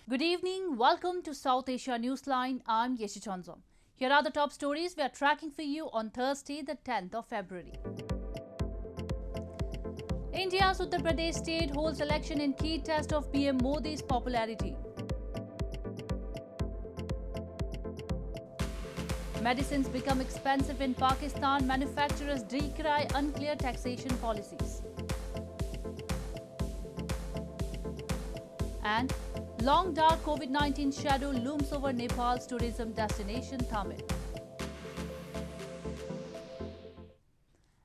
Good evening. Welcome to South Asia Newsline. I'm Yeshi Chanzom. Here are the top stories we are tracking for you on Thursday, the 10th of February. India's Uttar Pradesh state holds election in key test of PM Modi's popularity. Medicines become expensive in Pakistan. Manufacturers decry unclear taxation policies. And long dark COVID-19 shadow looms over Nepal's tourism destination Thamel.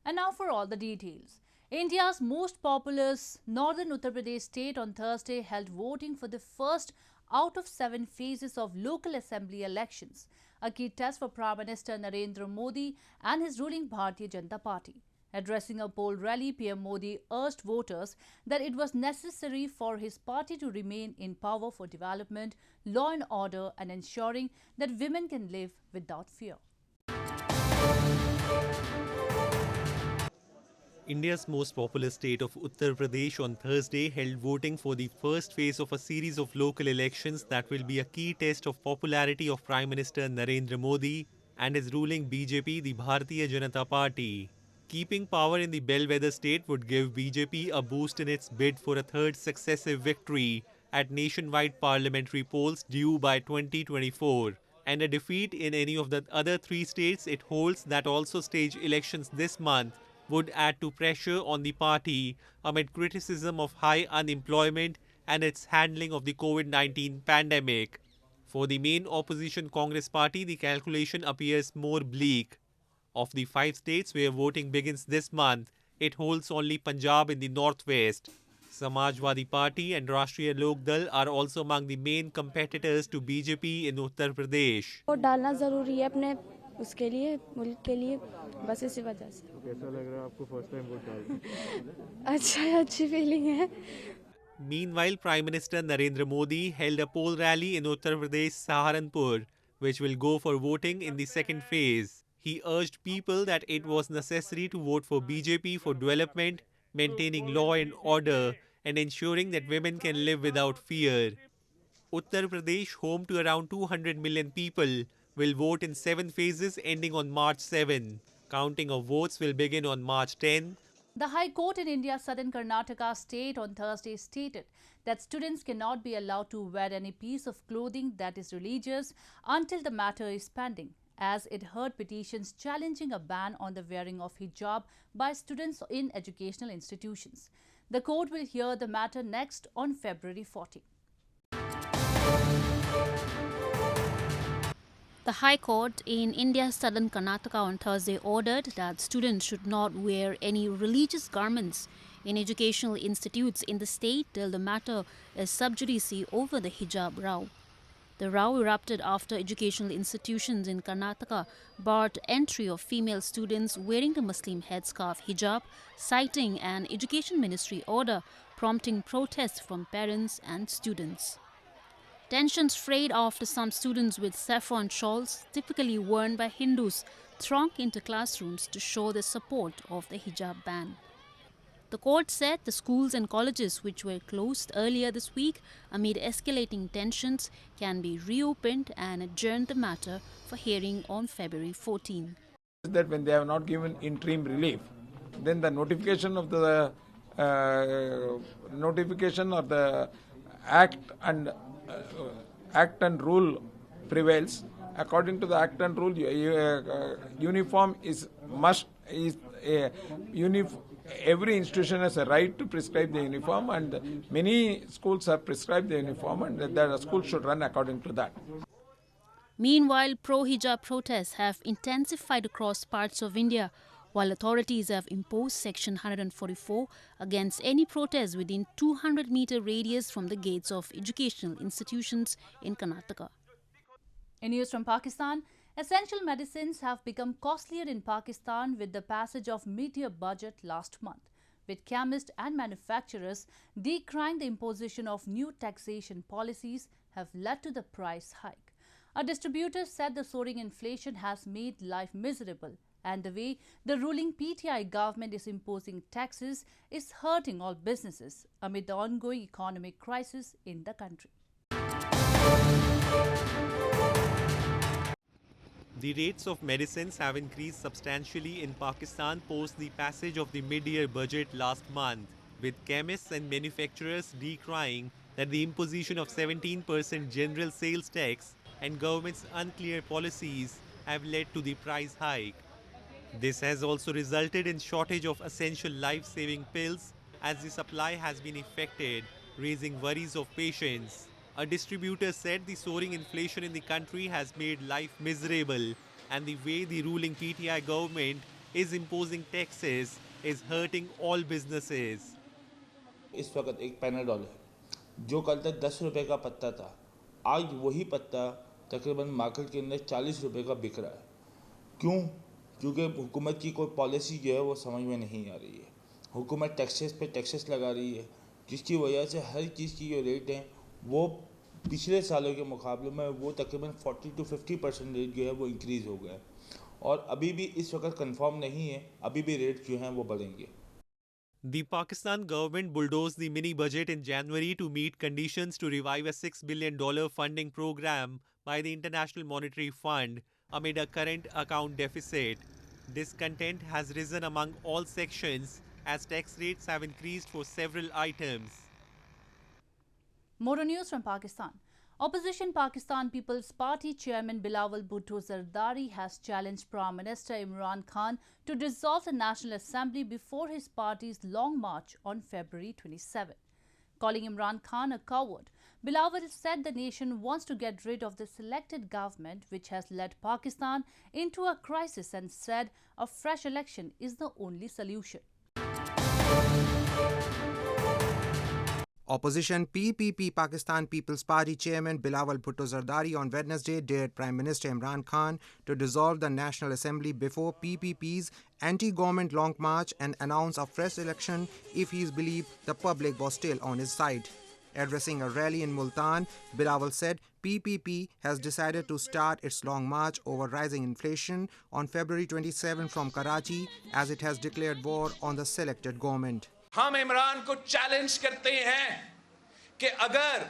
And now for all the details. India's most populous northern Uttar Pradesh state on Thursday held voting for the first out of 7 phases of local assembly elections, a key test for Prime Minister Narendra Modi and his ruling Bharatiya Janata Party. Addressing a poll rally, PM Modi urged voters that it was necessary for his party to remain in power for development, law and order, and ensuring that women can live without fear. India's most populous state of Uttar Pradesh on Thursday held voting for the first phase of a series of local elections that will be a key test of popularity of Prime Minister Narendra Modi and his ruling BJP, the Bharatiya Janata Party. Keeping power in the bellwether state would give BJP a boost in its bid for a third successive victory at nationwide parliamentary polls due by 2024. And a defeat in any of the other 3 states it holds that also stage elections this month would add to pressure on the party amid criticism of high unemployment and its handling of the COVID-19 pandemic. For the main opposition Congress party, the calculation appears more bleak. Of the 5 states where voting begins this month, it holds only Punjab in the northwest. Samajwadi Party and Rashtriya Lok Dal are also among the main competitors to BJP in Uttar Pradesh. Vote डालना जरूरी है अपने उसके लिए मुल्क के लिए बस इसी वजह से कैसा लग रहा है आपको फर्स्ट टाइम वोट डालना अच्छा है अच्छी फीलिंग है Meanwhile, Prime Minister Narendra Modi held a poll rally in Uttar Pradesh Saharanpur, which will go for voting in the second phase. He urged people that it was necessary to vote for BJP for development, maintaining law and order, and ensuring that women can live without fear. Uttar Pradesh, home to around 200 million people, will vote in 7 phases ending on March 7. Counting of votes will begin on March 10. The High Court in India's southern Karnataka state on Thursday stated that students cannot be allowed to wear any piece of clothing that is religious until the matter is pending, as it heard petitions challenging a ban on the wearing of hijab by students in educational institutions. The court will hear the matter next on February 14. The High Court in India's southern Karnataka on Thursday ordered that students should not wear any religious garments in educational institutes in the state till the matter is sub judice over the hijab row. The row erupted after educational institutions in Karnataka barred entry of female students wearing the Muslim headscarf hijab, citing an education ministry order prompting protests from parents and students. Tensions frayed after some students with saffron shawls, typically worn by Hindus, thronged into classrooms to show their support of the hijab ban. The court said the schools and colleges which were closed earlier this week amid escalating tensions can be reopened and adjourned the matter for hearing on February 14. That when they have not given interim relief, then the notification of the notification or the act and rule prevails. According to the act and rule, uniform is must is every institution has a right to prescribe the uniform, and many schools have prescribed the uniform, and the school should run according to that. Meanwhile, pro-hijab protests have intensified across parts of India, while authorities have imposed Section 144 against any protest within 200-meter radius from the gates of educational institutions in Karnataka. In news from Pakistan, essential medicines have become costlier in Pakistan with the passage of mid-year budget last month, with chemists and manufacturers decrying the imposition of new taxation policies have led to the price hike. A distributor said the soaring inflation has made life miserable, and the way the ruling PTI government is imposing taxes is hurting all businesses amid the ongoing economic crisis in the country. The rates of medicines have increased substantially in Pakistan post the passage of the mid-year budget last month, with chemists and manufacturers decrying that the imposition of 17% general sales tax and government's unclear policies have led to the price hike. This has also resulted in shortage of essential life-saving pills as the supply has been affected, raising worries of patients. A distributor said the soaring inflation in the country has made life miserable, and the way the ruling PTI government is imposing taxes is hurting all businesses. इस वक्त एक Panadol है जो कल तक 10 रुपए का पत्ता था, आज वही पत्ता तकरीबन मार्केट के अंदर 40 रुपए का बिक रहा है। क्यों? क्योंकि हुकूमत की कोई पॉलिसी जो है वो समझ में नहीं आ रही है। हुकूमत टैक्सेस पे टैक्सेस लगा रही है, जिसकी वजह से हर चीज़ की जो रेट हैं वो पिछले सालों के मुकाबले में वो तकरीबन 40 to 50% रेट जो है वो इंक्रीज़ हो गया है, और अभी भी इस वक्त कंफर्म नहीं है, अभी भी रेट जो हैं वो बढ़ेंगे। The Pakistan government bulldozed the mini budget in January to meet conditions to revive a $6 billion funding program by the International Monetary Fund amid a current account deficit. Discontent has risen among all sections as tax rates have increased for several items. More news from Pakistan. Opposition Pakistan People's Party Chairman Bilawal Bhutto-Zardari has challenged Prime Minister Imran Khan to dissolve the National Assembly before his party's long march on February 27. Calling Imran Khan a coward, Bilawal said the nation wants to get rid of the selected government which has led Pakistan into a crisis and said a fresh election is the only solution. Opposition PPP Pakistan People's Party Chairman Bilawal Bhutto-Zardari on Wednesday dared Prime Minister Imran Khan to dissolve the National Assembly before PPP's anti-government long march and announce a fresh election if he is believed the public was still on his side. Addressing a rally in Multan, Bilawal said PPP has decided to start its long march over rising inflation on February 27 from Karachi as it has declared war on the selected government. हम इमरान को challenge करते हैं कि अगर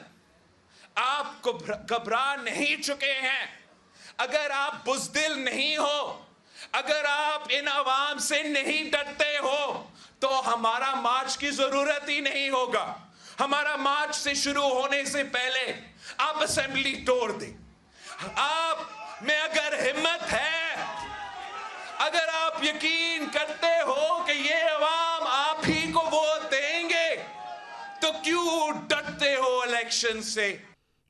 आप घबरा नहीं चुके हैं, अगर आप बुज़दिल नहीं हो, अगर आप इन आवाम से नहीं डरते हो, तो हमारा मार्च की जरूरत ही नहीं होगा। हमारा मार्च से शुरू होने से पहले आप असेंबली तोड़ दें। आप में अगर हिम्मत है, अगर आप यकीन करते हो कि ये अवाम आप ही को वोट देंगे, तो क्यों डरते हो इलेक्शन से?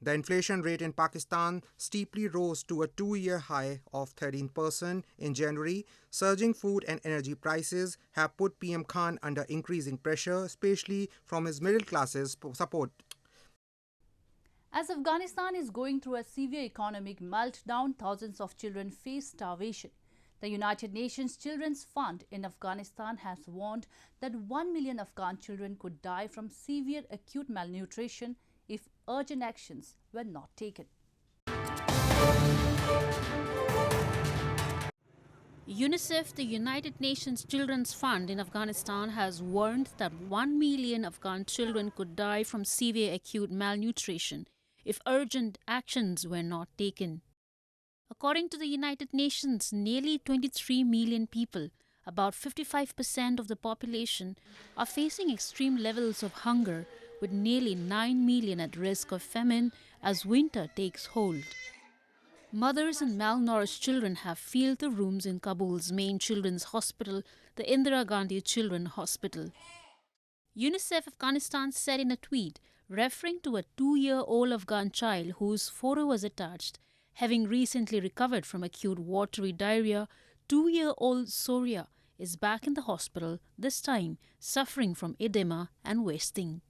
The inflation rate in Pakistan steeply rose to a 2-year high of 13% in January. Surging food and energy prices have put PM Khan under increasing pressure, especially from his middle classes support. As Afghanistan is going through a severe economic meltdown, thousands of children face starvation. The United Nations Children's Fund in Afghanistan has warned that 1 million Afghan children could die from severe acute malnutrition if urgent actions were not taken. UNICEF, the United Nations Children's Fund in Afghanistan, has warned that 1 million Afghan children could die from severe acute malnutrition if urgent actions were not taken. According to the United Nations, nearly 23 million people, about 55% of the population, are facing extreme levels of hunger, with nearly 9 million at risk of famine as winter takes hold. Mothers and malnourished children have filled the rooms in Kabul's main children's hospital, the Indira Gandhi Children's Hospital. UNICEF Afghanistan said in a tweet, referring to a 2-year-old Afghan child whose photo was attached, having recently recovered from acute watery diarrhea, 2-year-old Soria is back in the hospital, this time suffering from edema and wasting.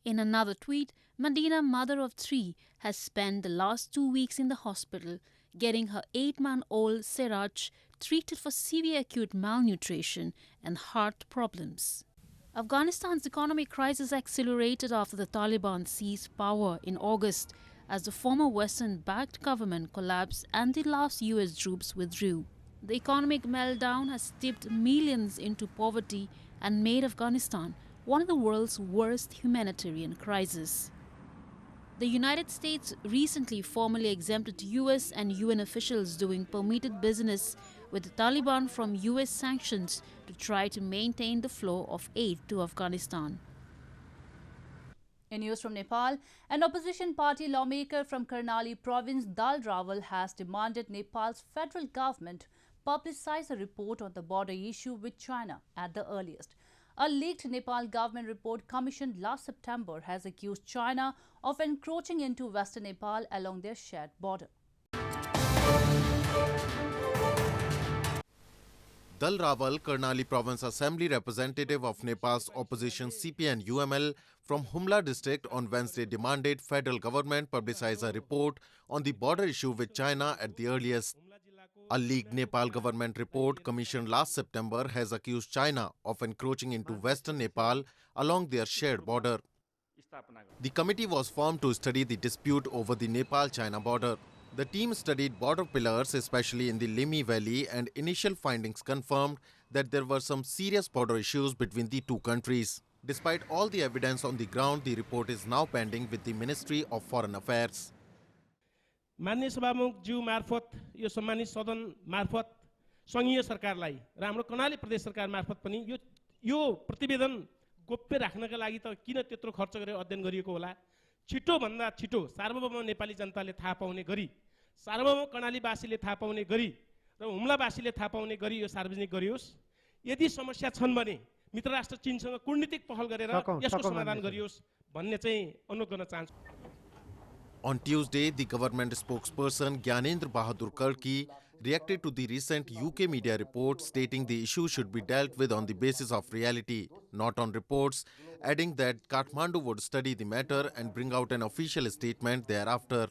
In another tweet, Medina, mother of 3, has spent the last 2 weeks in the hospital getting her 8-month-old Siraj treated for severe acute malnutrition and heart problems. Afghanistan's economic crisis accelerated after the Taliban seized power in August as the former Western-backed government collapsed and the last US troops withdrew. The economic meltdown has tipped millions into poverty and made Afghanistan one of the world's worst humanitarian crises. The United States recently formally exempted US and UN officials doing permitted business with the Taliban from US sanctions to try to maintain the flow of aid to Afghanistan. In news from Nepal, an opposition party lawmaker from Karnali province, Dal Rawal, has demanded Nepal's federal government publicize a report on the border issue with China at the earliest. A leaked Nepal government report commissioned last September has accused China of encroaching into western Nepal along their shared border. Dal Rawal, Karnali Province Assembly representative of Nepal's opposition CP and UML from Humla district on Wednesday demanded federal government publicize a report on the border issue with China at the earliest. A leaked Nepal government report commissioned last September has accused China of encroaching into western Nepal along their shared border. The committee was formed to study the dispute over the Nepal-China border. The team studied border pillars, especially in the Limi Valley, and initial findings confirmed that there were some serious border issues between the two countries. Despite all the evidence on the ground, the report is now pending with the Ministry of Foreign Affairs. माननीय सभामुखज्यू मार्फत यो सम्मानित सदन मार्फत संघीय सरकारलाई र हाम्रो कर्णाली प्रदेश सरकार मार्फत पनि यो प्रतिवेदन गोप्य राख्नका लागि त किन त्यत्रो खर्च गरेर अध्ययन गरिएको होला छिटो भन्दा छिटो सार्वभौम नेपाली जनताले थाहा पाउने गरी सार्वभौम कर्णालीवासीले थाहा पाउने गरी र हुम्लावासीले थाहा पाउने गरी यो सार्वजनिक गरियोस् यदि समस्या छन् भने मित्र राष्ट्र चीनसँग कूटनीतिक पहल गरेर यसको समाधान गरियोस् भन्ने चाहिँ अनुरोध गर्न चाहन्छु. On Tuesday, the government spokesperson Gyanendra Bahadur Karki reacted to the recent UK media report stating the issue should be dealt with on the basis of reality, not on reports, adding that Kathmandu would study the matter and bring out an official statement thereafter.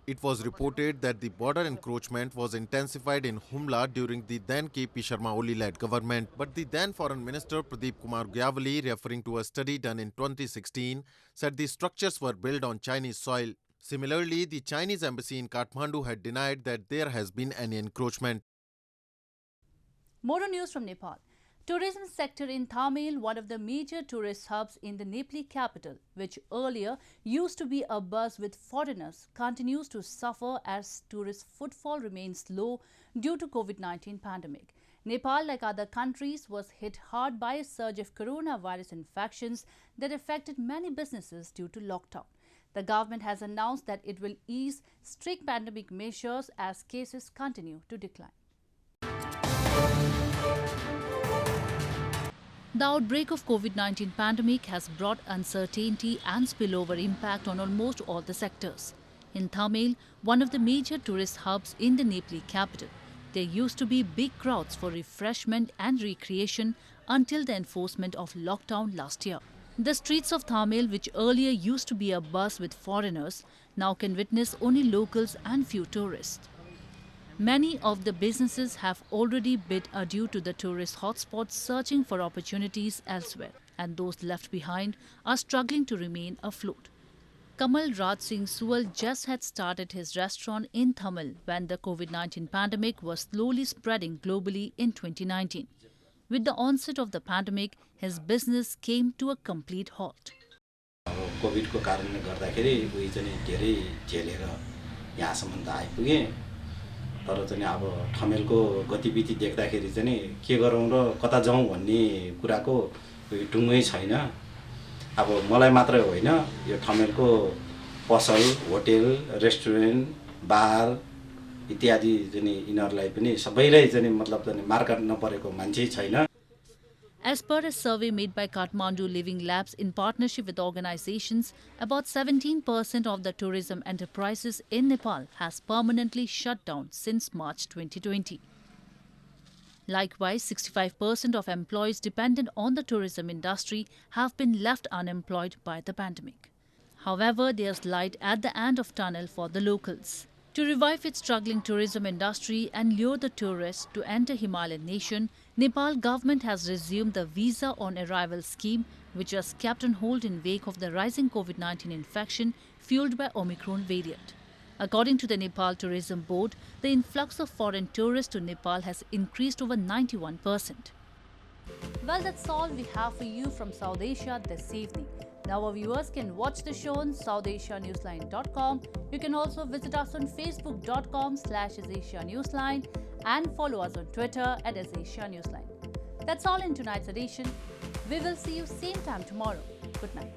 It was reported that the border encroachment was intensified in Humla during the then KP Sharma Oli-led government. But the then Foreign Minister Pradeep Kumar Gyavali, referring to a study done in 2016, said the structures were built on Chinese soil. Similarly, the Chinese embassy in Kathmandu had denied that there has been any encroachment. More news from Nepal. Tourism sector in Thamel, one of the major tourist hubs in the Nepali capital, which earlier used to be a buzz with foreigners, continues to suffer as tourist footfall remains low due to COVID-19 pandemic. Nepal, like other countries, was hit hard by a surge of coronavirus infections that affected many businesses due to lockdown. The government has announced that it will ease strict pandemic measures as cases continue to decline. The outbreak of COVID-19 pandemic has brought uncertainty and spillover impact on almost all the sectors. In Thamel, one of the major tourist hubs in the Nepali capital, there used to be big crowds for refreshment and recreation until the enforcement of lockdown last year. The streets of Thamel, which earlier used to be a buzz with foreigners, now can witness only locals and few tourists. Many of the businesses have already bid adieu to the tourist hotspots, searching for opportunities elsewhere, and those left behind are struggling to remain afloat. Kamal Raj Singh Sual just had started his restaurant in Thamel when the COVID-19 pandemic was slowly spreading globally in 2019. With the onset of the pandemic, his business came to a complete halt. COVID को कारणले गर्दाखेरि उही चाहिँ धेरै झेलेर यहाँसम्म त आइपुगे तर चाहिँ अब ठमेलको गतिविधि देख्दाखेरि चाहिँ के गरौँ र कता जाउँ भन्ने कुराको टुङ्गै छैन अब मलाई मात्रै होइन यो ठमेलको पसल होटल रेस्टुरेन्ट बार इत्यादि चाहिँ इनहरुलाई पनि सबैलाई चाहिँ मतलब चाहिँ मार्केट नपरेको मान्छे छैन. As per a survey made by Kathmandu Living Labs in partnership with organizations, about 17% of the tourism enterprises in Nepal has permanently shut down since March 2020. Likewise, 65% of employees dependent on the tourism industry have been left unemployed by the pandemic. However, there's light at the end of tunnel for the locals. To revive its struggling tourism industry and lure the tourists to enter Himalayan nation, Nepal government has resumed the visa on arrival scheme, which was kept on hold in wake of the rising COVID-19 infection fueled by Omicron variant. According to the Nepal Tourism Board, the influx of foreign tourists to Nepal has increased over 91%. Well, that's all we have for you from South Asia this evening. Now our viewers can watch the show on SouthAsiaNewsline.com. You can also visit us on Facebook.com/AsAsiaNewsline and follow us on Twitter @AsAsiaNewsline. That's all in tonight's edition. We will see you same time tomorrow. Good night.